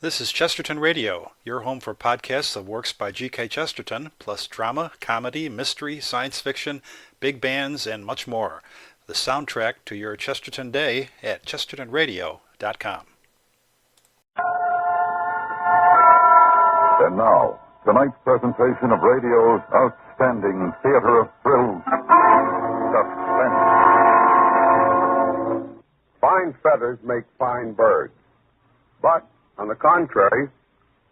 This is Chesterton Radio, your home for podcasts of works by G.K. Chesterton, plus drama, comedy, mystery, science fiction, big bands, and much more. The soundtrack to your Chesterton day at chestertonradio.com. And now, tonight's presentation of radio's outstanding theater of thrills, Suspense. Fine feathers make fine birds. But, on the contrary,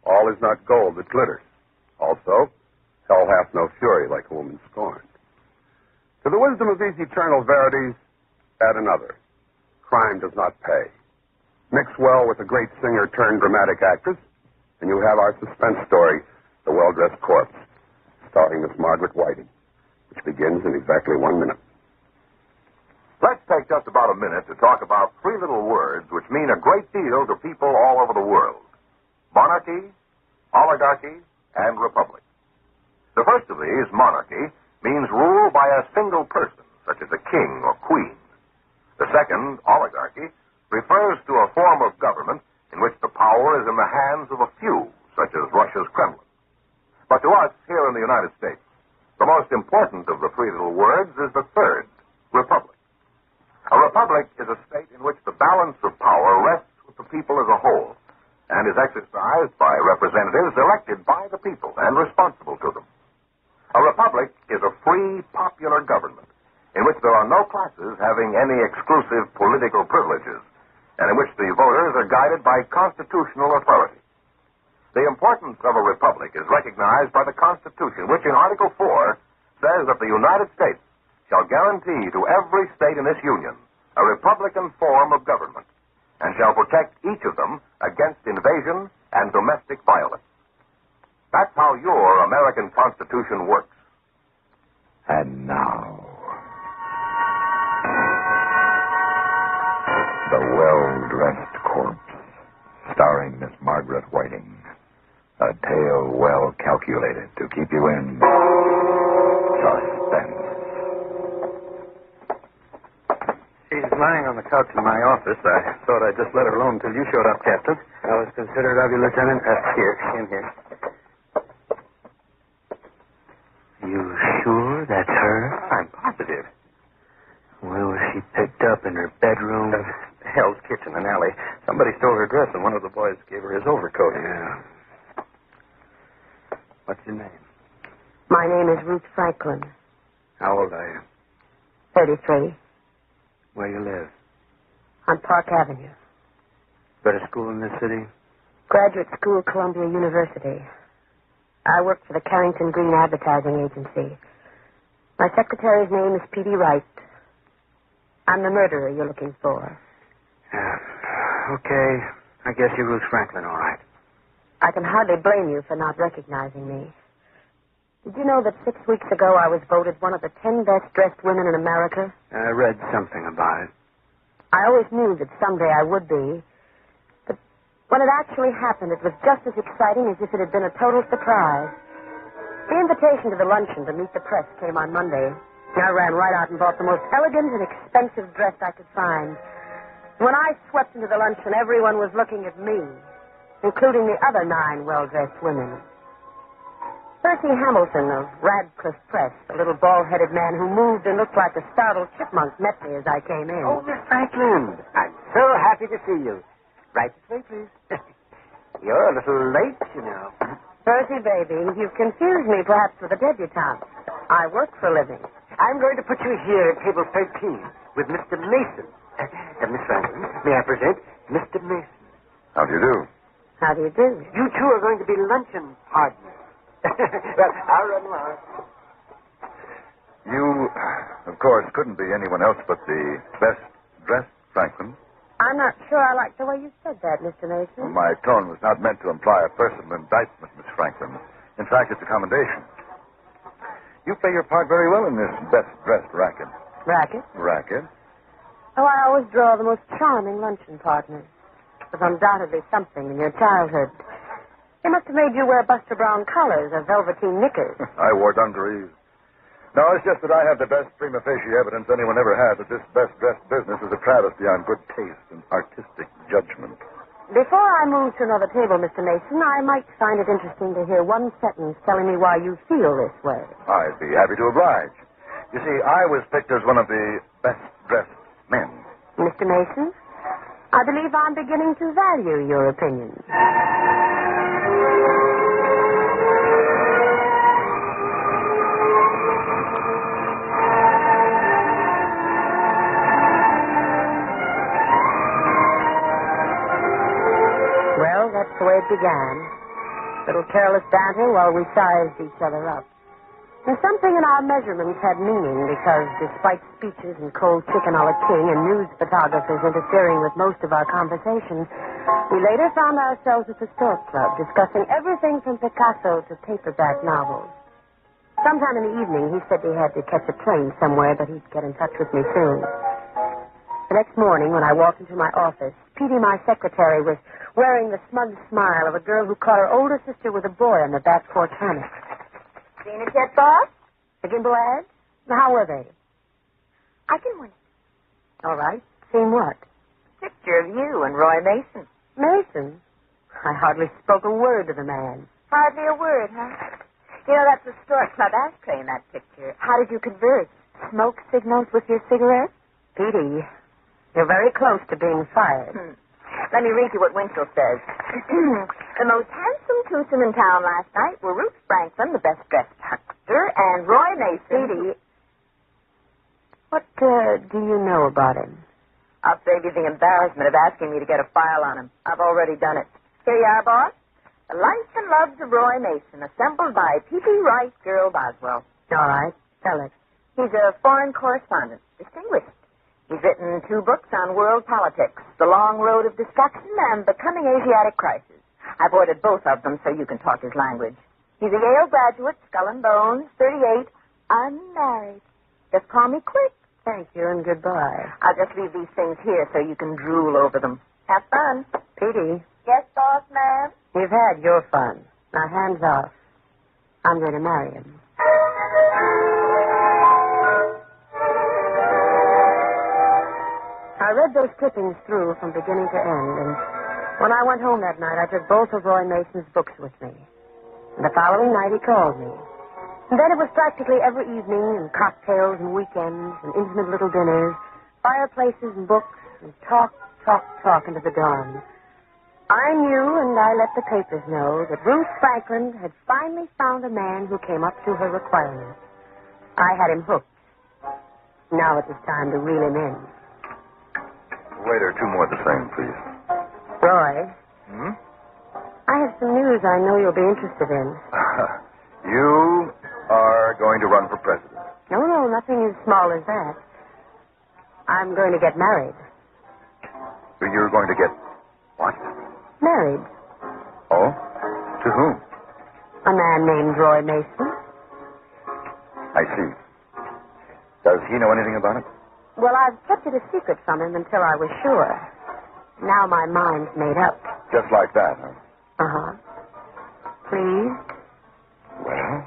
all is not gold that glitters. Also, hell hath no fury like a woman scorned. To the wisdom of these eternal verities, add another. Crime does not pay. Mix well with a great singer turned dramatic actress, and you have our suspense story, The Well-Dressed Corpse, starring Miss Margaret Whiting, which begins in exactly 1 minute. Let's take just about a minute to talk about three little words which mean a great deal to people all over the world. Monarchy, oligarchy, and republic. The first of these, monarchy, means rule by a single person, such as a king or queen. The second, oligarchy, refers to a form of government in which the power is in the hands of a few, such as Russia's Kremlin. But to us, here in the United States, the most important of the three little words is the third, republic. A republic is a state in which the balance of power rests with the people as a whole and is exercised by representatives elected by the people and responsible to them. A republic is a free, popular government in which there are no classes having any exclusive political privileges and in which the voters are guided by constitutional authority. The importance of a republic is recognized by the Constitution, which in Article 4 says that the United States shall guarantee to every state in this union a republican form of government and shall protect each of them against invasion and domestic violence. That's how your American Constitution works. And now, The Well-Dressed Corpse, starring Miss Margaret Whiting. A tale well calculated to keep you in suspense. She's lying on the couch in my office. I thought I'd just let her alone until you showed up, Captain. I was considerate of you, Lieutenant. Here, in here. You sure that's her? I'm positive. Where was she picked up? In her bedroom? Hell's Kitchen and Alley. Somebody stole her dress, and one of the boys gave her his overcoat. Yeah. What's your name? My name is Ruth Franklin. How old are you? 33. Where you live? On Park Avenue. Go to school in this city? Graduate School, Columbia University. I work for the Carrington Green Advertising Agency. My secretary's name is P.D. Wright. I'm the murderer you're looking for. Okay. I guess you're Ruth Franklin, all right. I can hardly blame you for not recognizing me. Did you know that 6 weeks ago I was voted one of the 10 best-dressed women in America? I read something about it. I always knew that someday I would be. But when it actually happened, it was just as exciting as if it had been a total surprise. The invitation to the luncheon to meet the press came on Monday. I ran right out and bought the most elegant and expensive dress I could find. When I swept into the luncheon, everyone was looking at me, including the other 9 well-dressed women. Percy Hamilton of Radcliffe Press, a little bald-headed man who moved and looked like a startled chipmunk, met me as I came in. Oh, Miss Franklin, I'm so happy to see you. Right this way, please. You're a little late, you know. Percy, baby, you've confused me perhaps with a debutante. I work for a living. I'm going to put you here at table 13 with Mr. Mason. Miss Franklin, may I present Mr. Mason? How do you do? How do you do? You two are going to be luncheon partners. Well, I'll run along. You, of course, couldn't be anyone else but the best-dressed Franklin. I'm not sure I like the way you said that, Mr. Mason. Well, my tone was not meant to imply a personal indictment, Miss Franklin. In fact, it's a commendation. You play your part very well in this best-dressed racket. Racket? Racket? Oh, I always draw the most charming luncheon partners. There's undoubtedly something in your childhood. They must have made you wear Buster Brown collars or velveteen knickers. I wore dungarees. No, it's just that I have the best prima facie evidence anyone ever had that this best-dressed business is a travesty on good taste and artistic judgment. Before I move to another table, Mr. Mason, I might find it interesting to hear one sentence telling me why you feel this way. I'd be happy to oblige. You see, I was picked as one of the best-dressed men. Mr. Mason, I believe I'm beginning to value your opinion. Well, that's the way it began. Little careless banter while we sized each other up. And something in our measurements had meaning because despite speeches and cold chicken a la king and news photographers interfering with most of our conversation, we later found ourselves at the Stork Club discussing everything from Picasso to paperback novels. Sometime in the evening, he said he had to catch a train somewhere, but he'd get in touch with me soon. The next morning, when I walked into my office, Petey, my secretary, was wearing the smug smile of a girl who caught her older sister with a boy on the back porch hammock. Seen it yet, boss? The Gimbal ads? How were they? I can wait. All right. Seen what? Picture of you and Roy Mason. Mason? I hardly spoke a word to the man. Hardly a word, huh? You know, that's the Stork Club ashtray in that picture. How did you converse? Smoke signals with your cigarette? Petey, you're very close to being fired. Let me read you what Winchell says. The most handsome twosome in town last night were Ruth Franklin, the best-dressed huckster, and Roy Mason. Petey, what do you know about him? I'll save you the embarrassment of asking me to get a file on him. I've already done it. Here you are, boss. The Life and Loves of Roy Mason, assembled by P.P. Rice, Girl Boswell. All right. Tell it. He's a foreign correspondent, distinguished. He's written 2 books on world politics, The Long Road of Destruction and The Coming Asiatic Crisis. I've ordered both of them so you can talk his language. He's a Yale graduate, skull and bones, 38, unmarried. Just call me quick. Thank you and goodbye. I'll just leave these things here so you can drool over them. Have fun. Petey. Yes, boss, ma'am? You've had your fun. Now, hands off. I'm going to marry him. I read those clippings through from beginning to end, and when I went home that night, I took both of Roy Mason's books with me. And the following night, he called me. And then it was practically every evening, and cocktails and weekends, and intimate little dinners, fireplaces and books, and talk into the dawn. I knew, and I let the papers know, that Ruth Franklin had finally found a man who came up to her requirements. I had him hooked. Now it was time to reel him in. Waiter, 2 more the same, please. Roy. Hmm? I have some news I know you'll be interested in. You are going to run for president. No, nothing as small as that. I'm going to get married. You're going to get what? Married. Oh? To whom? A man named Roy Mason. I see. Does he know anything about it? Well, I've kept it a secret from him until I was sure. Now my mind's made up. Just like that, huh? Uh-huh. Pleased? Well,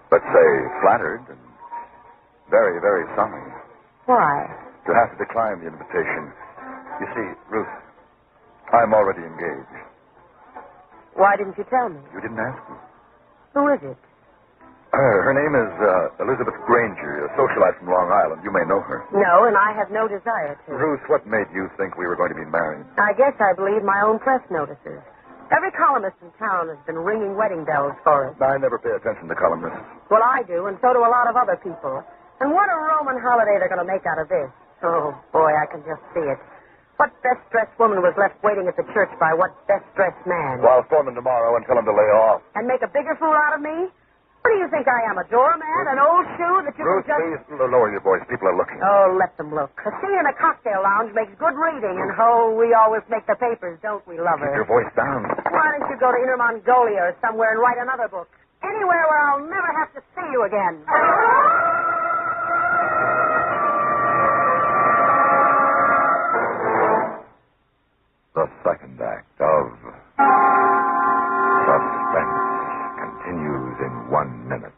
let's say flattered and very, very sorry. Why? To have to decline the invitation. You see, Ruth, I'm already engaged. Why didn't you tell me? You didn't ask me. Who is it? Her name is Elizabeth Granger, a socialite from Long Island. You may know her. No, and I have no desire to. Ruth, what made you think we were going to be married? I guess I believe my own press notices. Every columnist in town has been ringing wedding bells for us. I never pay attention to columnists. Well, I do, and so do a lot of other people. And what a Roman holiday they're going to make out of this. Oh, boy, I can just see it. What best-dressed woman was left waiting at the church by what best-dressed man? Well, I'll phone them tomorrow and tell them to lay off. And make a bigger fool out of me? What do you think I am, a doorman, an old shoe that you Ruth, can just... please lower your voice. People are looking. Oh, let them look. A scene in a cocktail lounge makes good reading, and we always make the papers, don't we, lover? Keep your voice down. Why don't you go to Inner Mongolia or somewhere and write another book? Anywhere where I'll never have to see you again. The second act of Suspense continues in 1 minute.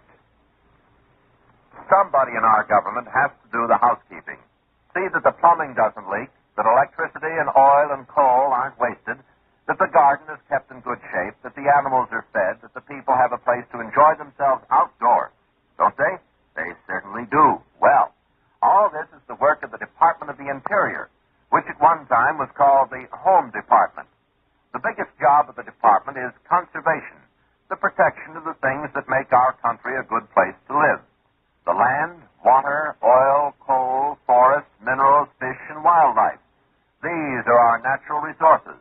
Somebody in our government has to do the housekeeping. See that the plumbing doesn't leak, that electricity and oil and coal aren't wasted, animals are fed that the people have a place to enjoy themselves outdoors. Don't they? They certainly do. Well, all this is the work of the Department of the Interior, which at one time was called the Home Department. The biggest job of the department is conservation, the protection of the things that make our country a good place to live. The land, water, oil, coal, forests, minerals, fish, and wildlife. These are our natural resources.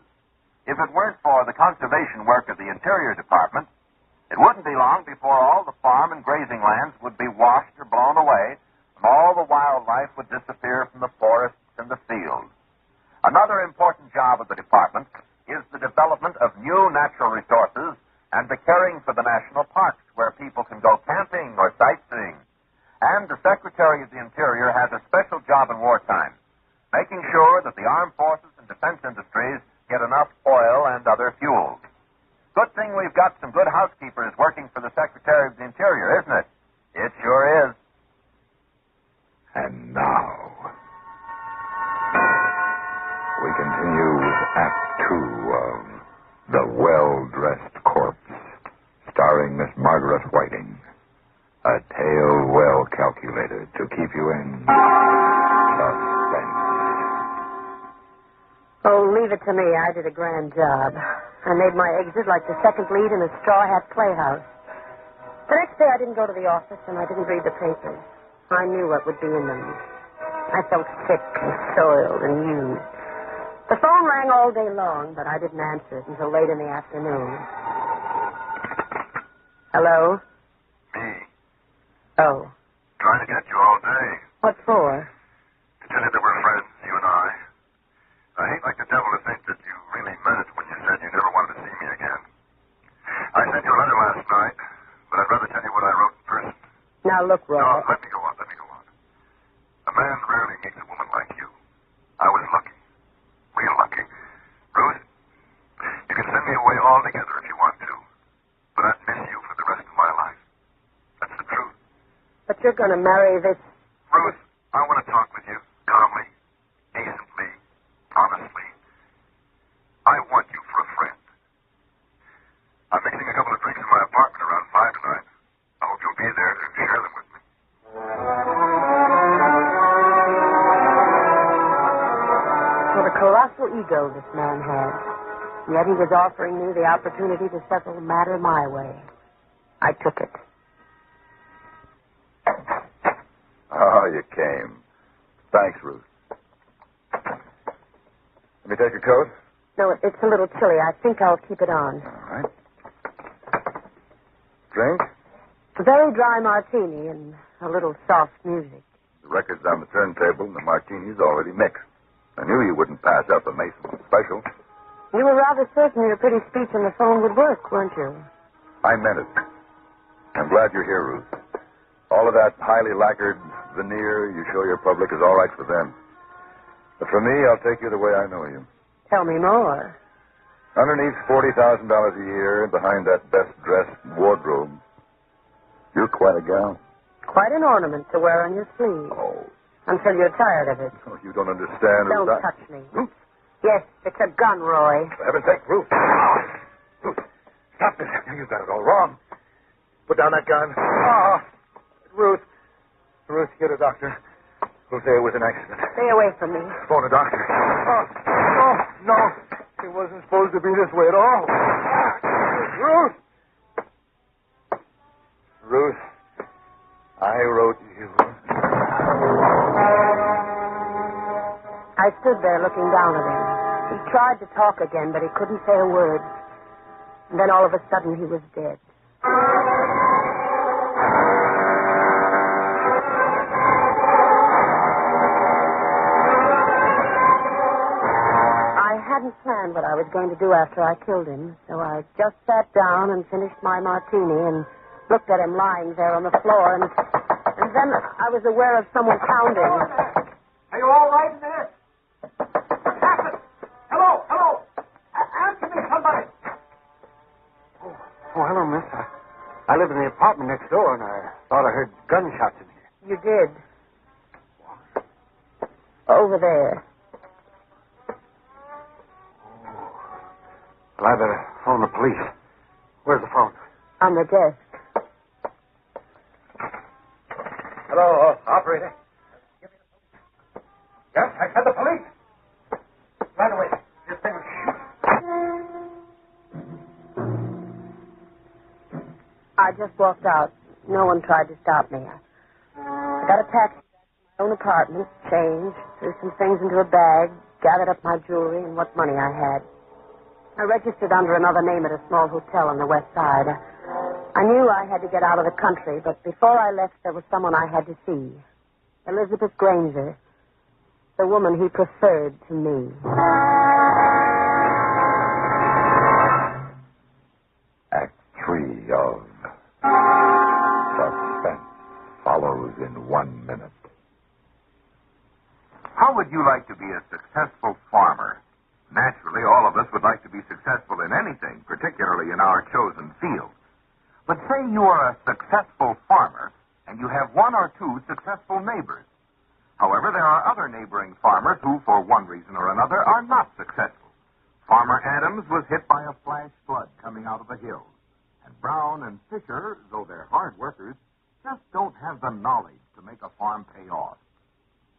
If it weren't for the conservation work of the Interior Department, it wouldn't be long before all the farm and grazing lands would be washed or blown away, and all the wildlife would disappear from the forests and the fields. Another important job of the department is the development of new natural resources and the caring for the national parks where people can go camping or sightseeing. And the Secretary of the Interior has a special job in wartime, making sure that the armed forces and defense industries get enough oil and other fuels. Good thing we've got some good housekeepers working for the Secretary of the Interior, isn't it? It sure is. And now, we continue with Act 2 of The Well-Dressed Corpse, starring Miss Margaret Whiting. A tale well calculated to keep you in suspense. Oh, leave it to me. I did a grand job. I made my exit like the second lead in a straw hat playhouse. The next day I didn't go to the office and I didn't read the papers. I knew what would be in them. I felt sick and soiled and used. The phone rang all day long, but I didn't answer it until late in the afternoon. Hello? Me. Oh. Trying to get you all day. What for? To tell you that we're friends, you and I. I hate like the devil to think that you really meant it when you said you never wanted to see me again. I sent you a letter last night, but I'd rather tell you what I wrote in person. Now, look, Roy. No, let me go on. A man rarely meets a woman like you. I was lucky. Real lucky. Ruth, you can send me away altogether if you want to, but I'd miss you for the rest of my life. That's the truth. But you're going to marry this... Ruth, I want to talk with you calmly, decently, honestly. I want you for a friend. I'm mixing a couple of drinks in my apartment around 5 tonight. I hope you'll be there to share them with me. What a colossal ego this man had. Yet he was offering me the opportunity to settle the matter my way. I took it. Oh, you came. Thanks, Ruth. Let me take your coat? No, it's a little chilly. I think I'll keep it on. All right. Drink? A very dry martini and a little soft music. The record's on the turntable and the martini's already mixed. I knew you wouldn't pass up a Mason special. You were rather certain your pretty speech on the phone would work, weren't you? I meant it. I'm glad you're here, Ruth. All of that highly lacquered veneer you show your public is all right for them. But for me, I'll take you the way I know you. Tell me more. Underneath $40,000 a year, behind that best-dressed wardrobe, you're quite a gal. Quite an ornament to wear on your sleeve. Oh. Until you're tired of it. Oh, you don't understand. Don't Ruth. touch me. Ruth. Yes, it's a gun, Roy. For heaven's sake, Ruth. Ruth, stop this. You've got it all wrong. Put down that gun. Ruth, get a doctor. Who'll say it was an accident. Stay away from me. Phone a doctor. No. It wasn't supposed to be this way at all. Ruth, I wrote you. I stood there looking down at him. He tried to talk again, but he couldn't say a word. And then all of a sudden he was dead. I hadn't planned what I was going to do after I killed him, so I just sat down and finished my martini and looked at him lying there on the floor, and then I was aware of someone pounding. Are you all right in there? Captain! Hello! Answer me, somebody! Oh, hello, miss. I live in the apartment next door, and I thought I heard gunshots in here. You did. Over there. Well, I better phone the police. Where's the phone? On the desk. Hello, operator. Yes, I said the police. Right away. This thing. I just walked out. No one tried to stop me. I got a taxi back to my own apartment, changed, threw some things into a bag, gathered up my jewelry and what money I had. I registered under another name at a small hotel on the west side. I knew I had to get out of the country, but before I left, there was someone I had to see. Elizabeth Granger, the woman he preferred to me. Act 3 of Suspense follows in 1 minute. How would you like to be a successful farmer? Naturally, all of us would like to be successful in anything, particularly in our chosen field. But say you are a successful farmer, and you have one or two successful neighbors. However, there are other neighboring farmers who, for one reason or another, are not successful. Farmer Adams was hit by a flash flood coming out of the hills. And Brown and Fisher, though they're hard workers, just don't have the knowledge to make a farm pay off.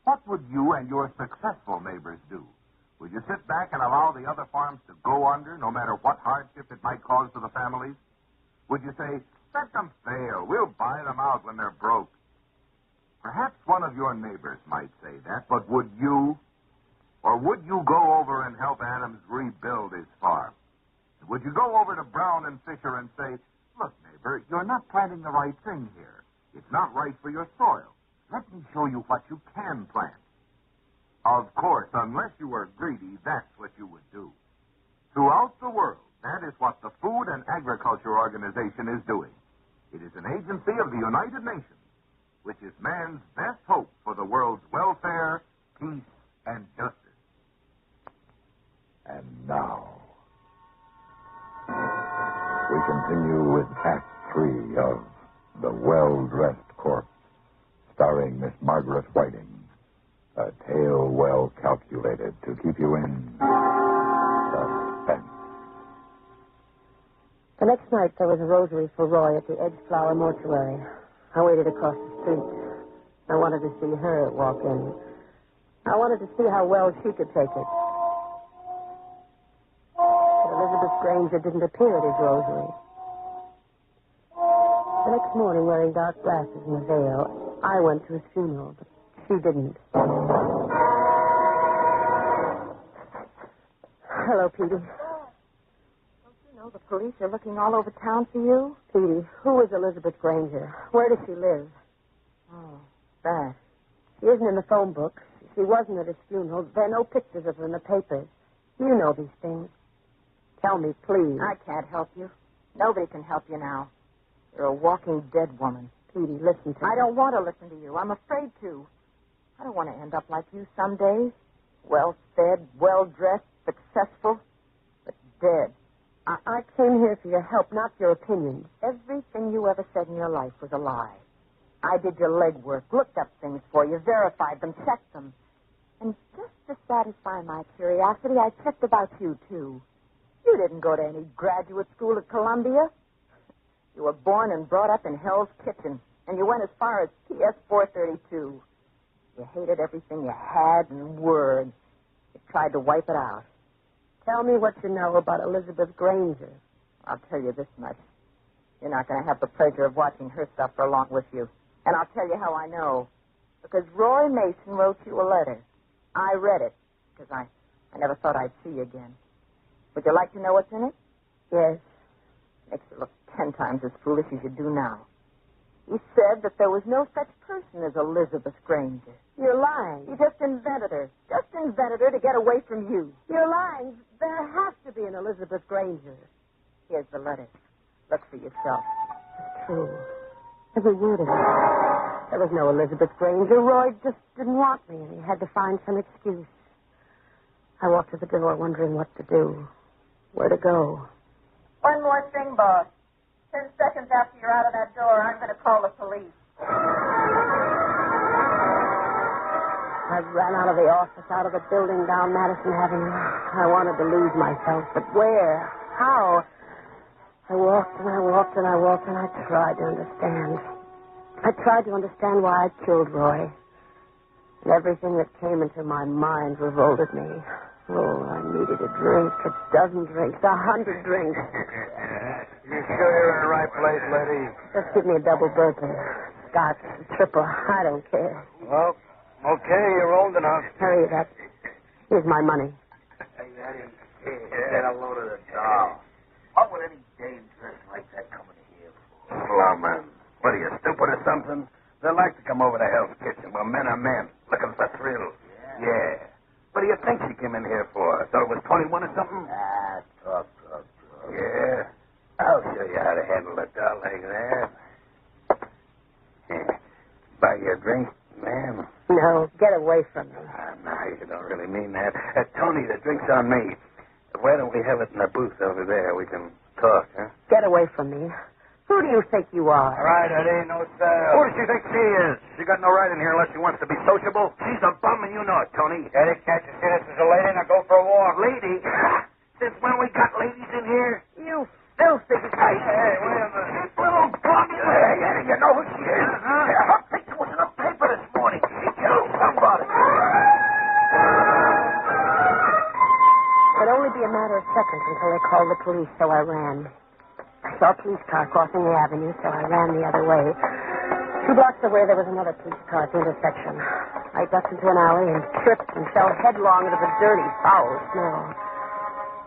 What would you and your successful neighbors do? Would you sit back and allow the other farms to go under, no matter what hardship it might cause to the families? Would you say, let them fail, we'll buy them out when they're broke? Perhaps one of your neighbors might say that, but would you? Or would you go over and help Adams rebuild his farm? Would you go over to Brown and Fisher and say, look, neighbor, you're not planting the right thing here. It's not right for your soil. Let me show you what you can plant. Of course, unless you were greedy, that's what you would do. Throughout the world, that is what the Food and Agriculture Organization is doing. It is an agency of the United Nations, which is man's best hope for the world's welfare, peace, and justice. And now, we continue with Act 3 of The Well-Dressed Corpse, starring Miss Margaret Whiting. A tale well calculated to keep you in suspense. The next night, there was a rosary for Roy at the Edgeflower Mortuary. I waited across the street. I wanted to see her walk in. I wanted to see how well she could take it. But Elizabeth Granger didn't appear at his rosary. The next morning, wearing dark glasses and a veil, I went to his funeral, but she didn't. Hello, Petey. Don't you know the police are looking all over town for you? Petey, who is Elizabeth Granger? Where does she live? Oh, that. She isn't in the phone book. She wasn't at his funeral. There are no pictures of her in the papers. You know these things. Tell me, please. I can't help you. Nobody can help you now. You're a walking dead woman. Petey, listen to me. I don't want to listen to you. I'm afraid to. I don't want to end up like you some days. Well-fed, well-dressed, successful, but dead. I came here for your help, not your opinions. Everything you ever said in your life was a lie. I did your legwork, looked up things for you, verified them, checked them. And just to satisfy my curiosity, I checked about you, too. You didn't go to any graduate school at Columbia. You were born and brought up in Hell's Kitchen, and you went as far as PS 432. You hated everything you had and were. You tried to wipe it out. Tell me what you know about Elizabeth Granger. I'll tell you this much. You're not going to have the pleasure of watching her suffer along with you. And I'll tell you how I know. Because Roy Mason wrote you a letter. I read it, because I never thought I'd see you again. Would you like to know what's in it? Yes. Makes it look 10 times as foolish as you do now. He said that there was no such person as Elizabeth Granger. You're lying. He just invented her. Just invented her to get away from you. You're lying. There has to be an Elizabeth Granger. Here's the letter. Look for yourself. It's true. Every word of it. There was no Elizabeth Granger. Roy just didn't want me, and he had to find some excuse. I walked to the door wondering what to do. Where to go. One more thing, boss. 10 seconds after you're out of that door, I'm going to call the police. I ran out of the office, out of the building down Madison Avenue. I wanted to lose myself, but where? How? I walked and I walked and I walked and I tried to understand. I tried to understand why I'd killed Roy. And everything that came into my mind revolted me. Oh, I needed a drink, a dozen drinks, 100 drinks. You sure you're in the right place, lady? Just give me a double bourbon. Scotch, triple, I don't care. Well, okay, you're old enough. Hurry it up. Here's my money. Hey, Eddie, get a load of the doll. What would any dame dressed like that come in here for? Slumman. What are you, stupid or something? They like to come over to Hell's Kitchen. Well, men are men, looking for thrills. Yeah. What do you think she came in here for? Thought it was 21 or something? Talk. Yeah. I'll show you how to handle a doll like that. Here. Buy you a drink, ma'am? No, get away from me. No, you don't really mean that. Tony, the drink's on me. Why don't we have it in the booth over there? We can talk, huh? Get away from me. Who do you think you are? All right, Eddie, no sale. Who does she think she is? She got no right in here unless she wants to be sociable. She's a bum, and you know it, Tony. Eddie, can't you see this is a lady? Now go for a walk. Lady? Since when we got ladies in here? You filthy... Hey, wait a minute. Little bum. Hey, Eddie, you know who she is? Her picture was in the paper this morning. She killed somebody. It would only be a matter of seconds until they called the police, so I ran. I saw a police car crossing the avenue, so I ran the other way. 2 blocks away, there was another police car at the intersection. I ducked into an alley and tripped and fell headlong into the dirty, foul snow.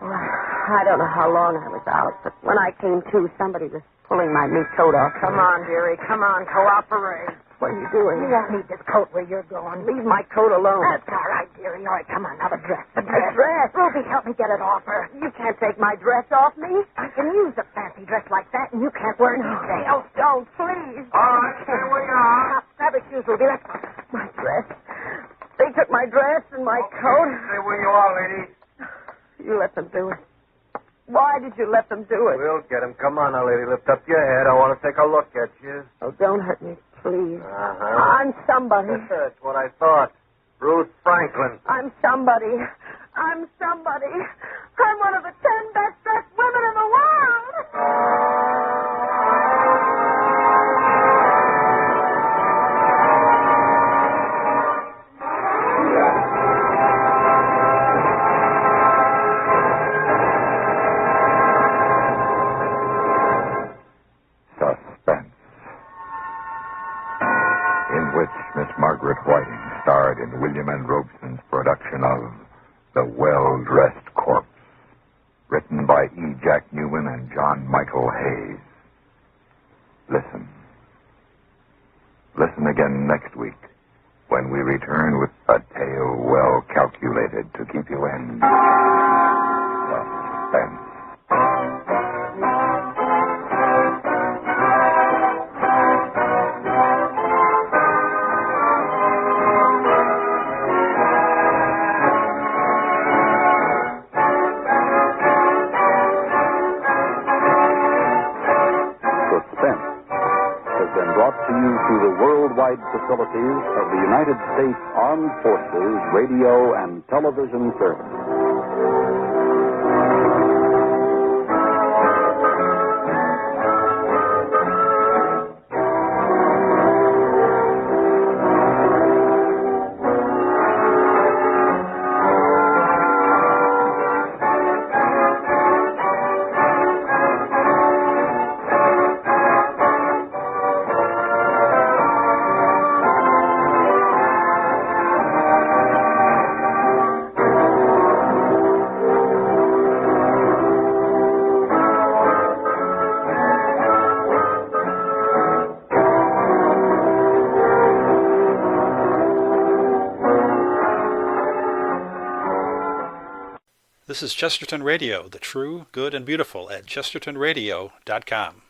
Well, I don't know how long I was out, but when I came to, somebody was pulling my mink coat off. Come on, dearie. Come on. Cooperate. What are you doing? You don't need this coat where you're going. Leave my coat alone. That's all right, dearie. All right, come on. Now, the dress. The dress. Ruby, help me get it off her. You can't take my dress off me. I can use a fancy dress like that, and you can't wear anything else. Don't, please. All right, here we are. Grab your shoes, Ruby. Let's go. My dress. They took my dress and my coat. Stay where you are, lady. You let them do it. Why did you let them do it? We'll get him. Come on now, lady. Lift up your head. I want to take a look at you. Oh, don't hurt me, please. Uh-huh. I'm somebody. That's what I thought. Ruth Franklin. I'm somebody. I'm somebody. I'm one of the 10 best dressed women in the world. Suspense, in which Miss Margaret Whiting starred in William N. Robeson's production of The Well-Dressed Corpse, written by E. Jack Newman and John Michael Hayes. Listen. Listen again next week when we return with a tale well calculated to keep you in suspense. Suspense has been brought to you through the worldwide facilities of the United States Armed Forces Radio and Television Service. This is Chesterton Radio, the true, good, and beautiful at chestertonradio.com.